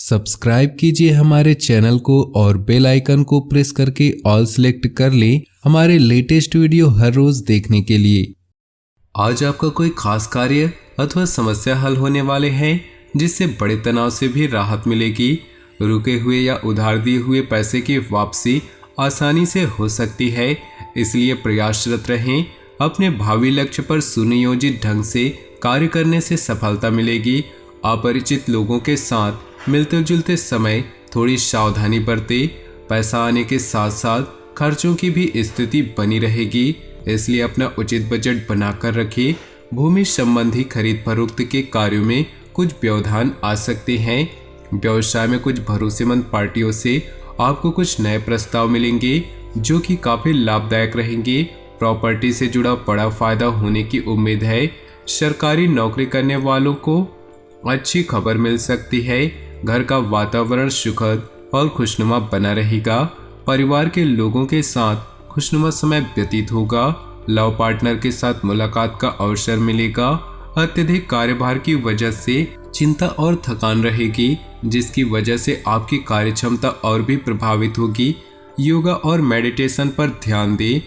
Subscribe कीजिए हमारे channel को और बेल आइकन को प्रेस करके ऑल सेलेक्ट कर लें हमारे लेटेस्ट वीडियो हर रोज देखने के लिए। आज आपका कोई खास कार्य अथवा समस्या हल होने वाले हैं जिससे बड़े तनाव से भी राहत मिलेगी। रुके हुए या उधार दिए हुए पैसे की वापसी आसानी से हो सकती है, इसलिए प्रयासरत रहें। अपने भावी लक्ष्य पर सुनियोजित ढंग से कार्य करने से सफलता मिलेगी। अपरिचित लोगों के साथ मिलते जुलते समय थोड़ी सावधानी बरतें। पैसा आने के साथ साथ खर्चों की भी स्थिति बनी रहेगी, इसलिए अपना उचित बजट बनाकर रखें। भूमि संबंधी खरीद फरोख्त के कार्यों में कुछ व्यवधान आ सकते हैं। व्यवसाय में कुछ भरोसेमंद पार्टियों से आपको कुछ नए प्रस्ताव मिलेंगे जो कि काफी लाभदायक रहेंगे। प्रॉपर्टी से जुड़ा बड़ा फायदा होने की उम्मीद है। सरकारी नौकरी करने वालों को अच्छी खबर मिल सकती है। घर का वातावरण सुखद और खुशनुमा बना रहेगा। परिवार के लोगों के साथ खुशनुमा समय व्यतीत होगा। लव पार्टनर के साथ मुलाकात का अवसर मिलेगा। अत्यधिक कार्यभार की वजह से चिंता और थकान रहेगी, जिसकी वजह से आपकी कार्यक्षमता और भी प्रभावित होगी। योगा और मेडिटेशन पर ध्यान दें।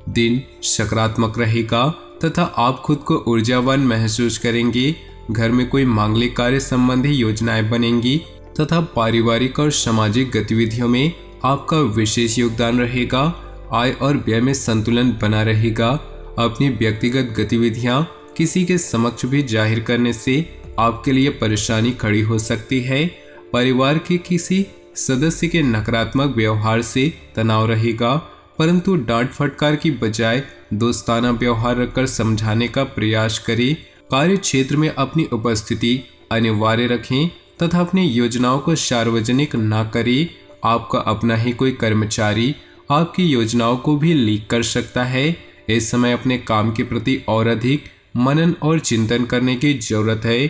दिन सकारात्मक रहेगा तथा आप खुद को ऊर्जावान महसूस करेंगे। घर में कोई मांगलिक कार्य संबंधी योजनाएं बनेंगी तथा पारिवारिक और सामाजिक गतिविधियों में आपका विशेष योगदान रहेगा। आय और व्यय में संतुलन बना रहेगा। अपनी व्यक्तिगत गतिविधियां किसी के समक्ष भी जाहिर करने से आपके लिए परेशानी खड़ी हो सकती है। परिवार के किसी सदस्य के नकारात्मक व्यवहार से तनाव रहेगा, परंतु डांट फटकार की बजाय दोस्ताना व्यवहार रखकर समझाने का प्रयास करें। कार्य क्षेत्र में अपनी उपस्थिति अनिवार्य रखें तथा अपनी योजनाओं को सार्वजनिक न करें। आपका अपना ही कोई कर्मचारी आपकी योजनाओं को भी लीक कर सकता है। इस समय अपने काम के प्रति और अधिक मनन और चिंतन करने की जरूरत है।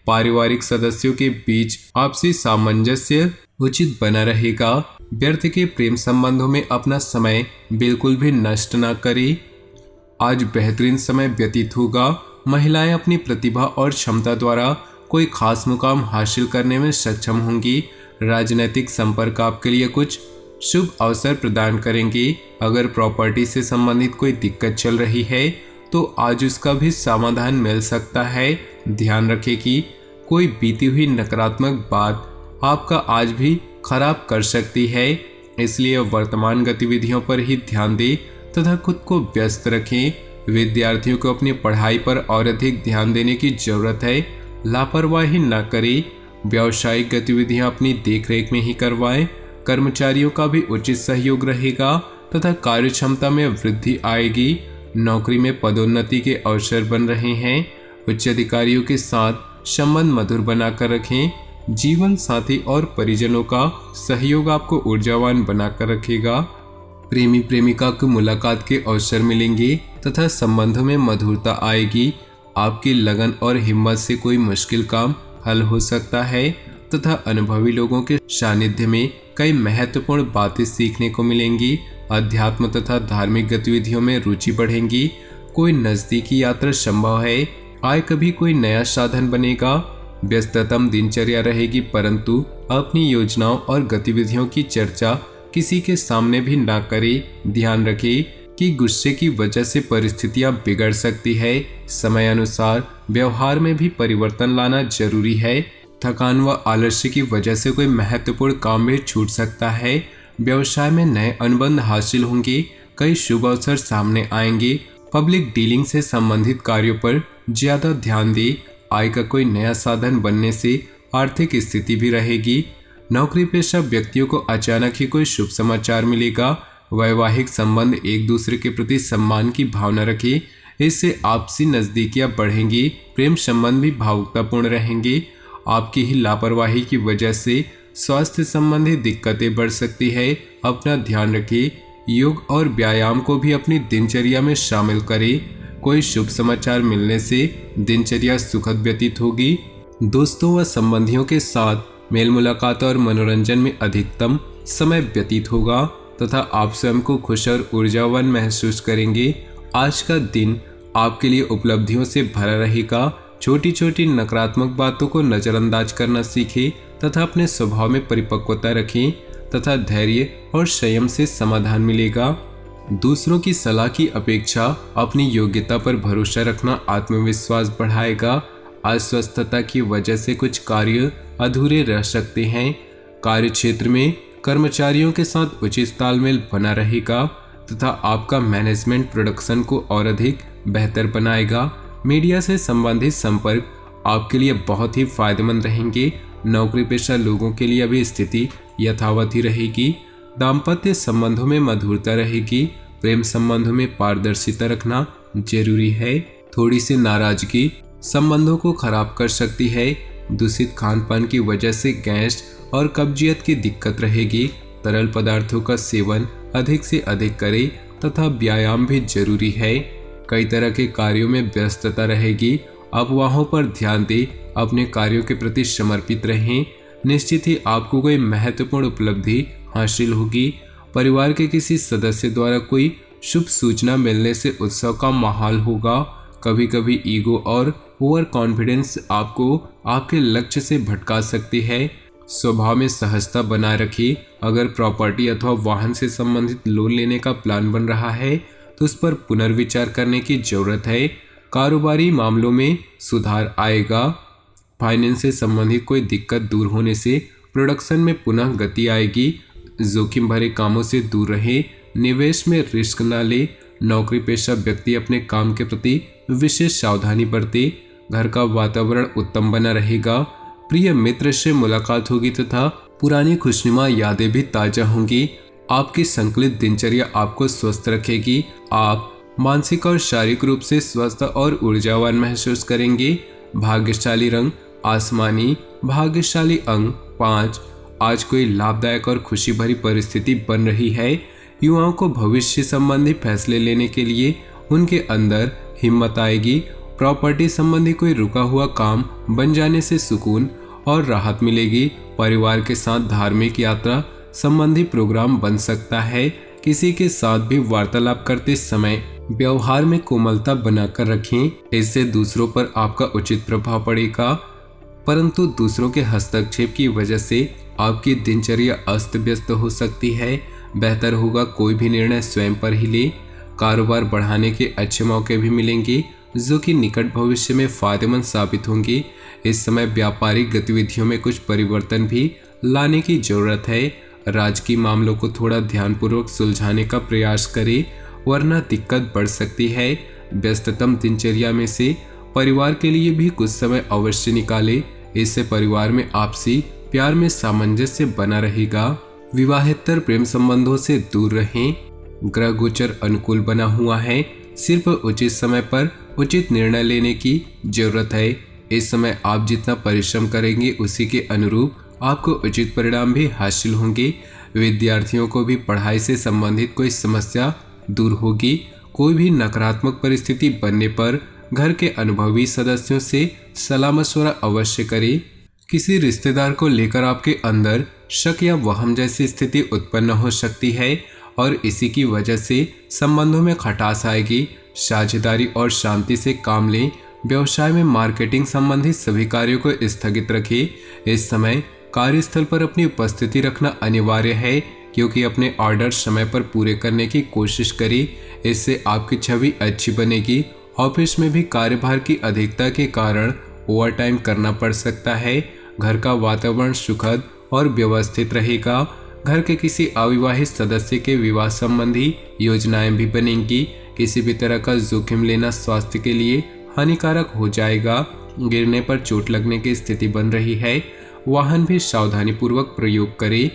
पारिवारिक सदस्यों के बीच आपसी सामंजस्य उचित बना रहेगा। व्यर्थ के प्रेम संबंधों में अपना समय बिल्कुल भी नष्ट न करें। आज बेहतरीन समय व्यतीत होगा। महिलाएं अपनी प्रतिभा और क्षमता द्वारा कोई खास मुकाम हासिल करने में सक्षम होंगी। राजनीतिक संपर्क आपके लिए कुछ शुभ अवसर प्रदान करेंगे। अगर प्रॉपर्टी से संबंधित कोई दिक्कत चल रही है तो आज उसका भी समाधान मिल सकता है। ध्यान रखें कि कोई बीती हुई नकारात्मक बात आपका आज भी खराब कर सकती है, इसलिए वर्तमान गतिविधियों पर ही ध्यान दें तथा खुद को व्यस्त रखें। विद्यार्थियों को अपनी पढ़ाई पर और अधिक ध्यान देने की जरूरत है। लापरवाही न करें। व्यावसायिक गतिविधियां अपनी देखरेख में ही करवाएं। कर्मचारियों का भी उचित सहयोग रहेगा तथा कार्यक्षमता में वृद्धि आएगी। नौकरी में पदोन्नति के अवसर बन रहे हैं। उच्च अधिकारियों के साथ संबंध मधुर बनाकर रखें। जीवन साथी और परिजनों का सहयोग आपको ऊर्जावान बनाकर रखेगा। प्रेमी प्रेमिका की मुलाकात के अवसर मिलेंगे तथा संबंधों में मधुरता आएगी। आपकी लगन और हिम्मत से कोई मुश्किल काम हल हो सकता है तथा अनुभवी लोगों के सानिध्य में कई महत्वपूर्ण बातें सीखने को मिलेंगी। अध्यात्म तथा धार्मिक गतिविधियों में रुचि बढ़ेगी। कोई नजदीकी यात्रा संभव है। आय कभी कोई नया साधन बनेगा। व्यस्ततम दिनचर्या रहेगी, परंतु अपनी योजनाओं और गतिविधियों की चर्चा किसी के सामने भी ना करें। ध्यान रखें कि गुस्से की वजह से परिस्थितियां बिगड़ सकती है। समय अनुसार व्यवहार में भी परिवर्तन लाना जरूरी है। थकान व आलस्य की वजह से कोई महत्वपूर्ण काम भी छूट सकता है। व्यवसाय में नए अनुबंध हासिल होंगे। कई शुभ अवसर सामने आएंगे। पब्लिक डीलिंग से संबंधित कार्यों पर ज्यादा ध्यान दें। आय का कोई नया साधन बनने से आर्थिक स्थिति भी रहेगी। नौकरी पेशा व्यक्तियों को अचानक ही कोई शुभ समाचार मिलेगा। वैवाहिक संबंध एक दूसरे के प्रति सम्मान की भावना रखें, इससे आपसी नजदीकियां बढ़ेंगी। प्रेम संबंध भी भावुकतापूर्ण रहेंगे। आपकी ही लापरवाही की वजह से स्वास्थ्य संबंधी दिक्कतें बढ़ सकती है। अपना ध्यान रखें। योग और व्यायाम को भी अपनी दिनचर्या में शामिल करें। कोई शुभ समाचार मिलने से दिनचर्या सुखद व्यतीत होगी। दोस्तों व संबंधियों के साथ मेल मुलाकात और मनोरंजन में अधिकतम समय व्यतीत होगा तथा आप स्वयं को खुश और ऊर्जावान महसूस करेंगे। आज का दिन आपके लिए उपलब्धियों से भरा रहेगा। छोटी छोटी नकारात्मक बातों को नजरअंदाज करना सीखें तथा अपने स्वभाव में परिपक्वता रखें तथा धैर्य और संयम से समाधान मिलेगा। दूसरों की सलाह की अपेक्षा अपनी योग्यता पर भरोसा रखना आत्मविश्वास बढ़ाएगा। अस्वस्थता की वजह से कुछ कार्य अधूरे रह सकते हैं। कार्य क्षेत्र में कर्मचारियों के साथ उचित तालमेल बना रहेगा तथा आपका मैनेजमेंट प्रोडक्शन को और अधिक बेहतर बनाएगा। मीडिया से संबंधित संपर्क आपके लिए बहुत ही फायदेमंद रहेंगे। नौकरी पेशा लोगों के लिए अभी स्थिति यथावत ही रहेगी। दाम्पत्य संबंधों में मधुरता रहेगी। प्रेम संबंधों में पारदर्शिता रखना जरूरी है। थोड़ी सी नाराजगी संबंधों को खराब कर सकती है। दूषित खान पान की वजह से गैस और कब्जियत की दिक्कत रहेगी। तरल पदार्थों का सेवन अधिक से अधिक करें तथा व्यायाम भी जरूरी है। कई तरह के कार्यों में व्यस्तता रहेगी। अफवाहों पर ध्यान दें, अपने कार्यों के प्रति समर्पित रहें। निश्चित ही आपको कोई महत्वपूर्ण उपलब्धि हासिल होगी। परिवार के किसी सदस्य द्वारा कोई शुभ सूचना मिलने से उत्सव का माहौल होगा। कभी कभी ईगो और ओवर कॉन्फिडेंस आपको आपके लक्ष्य से भटका सकती है। स्वभाव में सहजता बनाए रखिए। अगर प्रॉपर्टी अथवा वाहन से संबंधित लोन लेने का प्लान बन रहा है तो उस पर पुनर्विचार करने की जरूरत है। कारोबारी मामलों में सुधार आएगा। फाइनेंस से संबंधित कोई दिक्कत दूर होने से प्रोडक्शन में पुनः गति आएगी। जोखिम भरे कामों से दूर रहें। निवेश में रिस्क न ले। नौकरी पेशा व्यक्ति अपने काम के प्रति विशेष सावधानी बरते। घर का वातावरण उत्तम बना रहेगा। प्रिय मित्र से मुलाकात होगी तथा पुरानी खुशनुमा यादें भी ताजा होंगी। आपकी संकलित दिनचर्या आपको स्वस्थ रखेगी। आप मानसिक और शारीरिक रूप से स्वस्थ और ऊर्जावान महसूस करेंगे। भाग्यशाली रंग आसमानी। भाग्यशाली अंक 5। आज कोई लाभदायक और खुशी भरी परिस्थिति बन रही है। युवाओं को भविष्य संबंधी फैसले लेने के लिए उनके अंदर हिम्मत आएगी। प्रॉपर्टी संबंधी कोई रुका हुआ काम बन जाने से सुकून और राहत मिलेगी। परिवार के साथ धार्मिक यात्रा संबंधी प्रोग्राम बन सकता है। किसी के साथ भी वार्तालाप करते समय व्यवहार में कोमलता बनाकर रखें। इससे दूसरों पर आपका उचित प्रभाव पड़ेगा, परंतु दूसरों के हस्तक्षेप की वजह से आपकी दिनचर्या अस्त व्यस्त हो सकती है। बेहतर होगा कोई भी निर्णय स्वयं पर ही ले। कारोबार बढ़ाने के अच्छे मौके भी मिलेंगे जो कि निकट भविष्य में फायदेमंद साबित होंगे। इस समय व्यापारिक गतिविधियों में कुछ परिवर्तन भी लाने की जरूरत है। राजकीय मामलों को थोड़ा ध्यानपूर्वक सुलझाने का प्रयास करें, वरना दिक्कत बढ़ सकती है। व्यस्ततम दिनचर्या में से परिवार के लिए भी कुछ समय अवश्य निकालें। इससे परिवार में आपसी प्यार में सामंजस्य बना रहेगा। विवाहेतर प्रेम संबंधों से दूर रहें। ग्रह गोचर अनुकूल बना हुआ है। सिर्फ उचित समय पर उचित निर्णय लेने की जरूरत है। इस समय आप जितना परिश्रम करेंगे उसी के अनुरूप आपको उचित परिणाम भी हासिल होंगे। विद्यार्थियों को भी पढ़ाई से संबंधित कोई समस्या दूर होगी। कोई भी नकारात्मक परिस्थिति बनने पर घर के अनुभवी सदस्यों से सलाह मशवरा अवश्य करें। किसी रिश्तेदार को लेकर आपके अंदर शक या वहम जैसी स्थिति उत्पन्न हो सकती है और इसी की वजह से संबंधों में खटास आएगी। साझेदारी और शांति से काम लें। व्यवसाय में मार्केटिंग संबंधित सभी कार्यों को स्थगित रखें। इस समय कार्यस्थल पर अपनी उपस्थिति रखना अनिवार्य है, क्योंकि अपने ऑर्डर समय पर पूरे करने की कोशिश करें। इससे आपकी छवि अच्छी बनेगी। ऑफिस में भी कार्यभार की अधिकता के कारण ओवरटाइम करना पड़ सकता है। घर का वातावरण सुखद और व्यवस्थित रहेगा। घर के किसी अविवाहित सदस्य के विवाह संबंधी योजनाएं भी बनेंगी। किसी भी तरह का जोखिम लेना स्वास्थ्य के लिए हानिकारक हो जाएगा। गिरने पर चोट लगने की स्थिति बन रही है। वाहन भी सावधानी पूर्वक प्रयोग करें।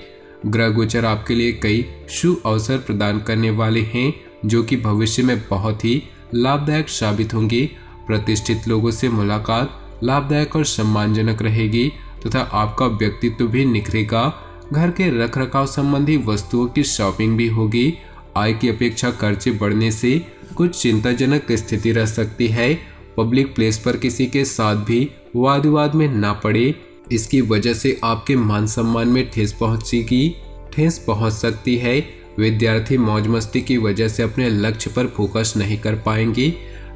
ग्रह गोचर आपके लिए कई शुभ अवसर प्रदान करने वाले हैं, जो कि भविष्य में बहुत ही लाभदायक साबित होंगे। प्रतिष्ठित लोगों से मुलाकात लाभदायक और सम्मानजनक रहेगी तथा आपका व्यक्तित्व भी निखरेगा। घर के रखरखाव संबंधी वस्तुओं की शॉपिंग भी होगी। आय की अपेक्षा खर्चे बढ़ने से कुछ चिंताजनक स्थिति रह सकती है। पब्लिक प्लेस पर किसी के साथ भी वाद विवाद में ना पड़े। इसकी वजह से आपके मान सम्मान में ठेस पहुंच सकती है। विद्यार्थी मौज मस्ती की वजह से अपने लक्ष्य पर फोकस नहीं कर पाएंगे।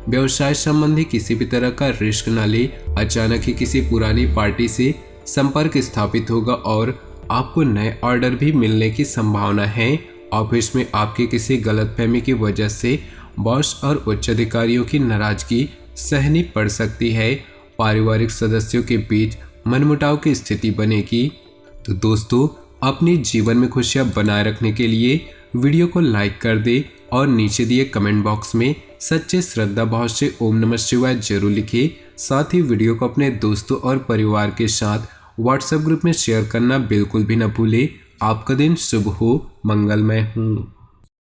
व्यवसाय संबंधी किसी भी तरह का रिस्क न ले। अचानक ही किसी पुरानी पार्टी से संपर्क स्थापित होगा और आपको नए ऑर्डर भी मिलने की संभावना है। ऑफिस में आपके किसी गलतफहमी की वजह से बॉस और उच्च अधिकारियों की नाराजगी सहनी पड़ सकती है। पारिवारिक सदस्यों के बीच मनमुटाव की स्थिति बनेगी। तो दोस्तों, अपने जीवन में खुशियां बनाए रखने के लिए वीडियो को लाइक कर दे और नीचे दिए कमेंट बॉक्स में सच्चे श्रद्धा भाव से ओम नमः शिवाय जरूर लिखें। साथ ही वीडियो को अपने दोस्तों और परिवार के साथ व्हाट्सएप ग्रुप में शेयर करना बिल्कुल भी न भूलें। आपका दिन शुभ हो, मंगलमय हो।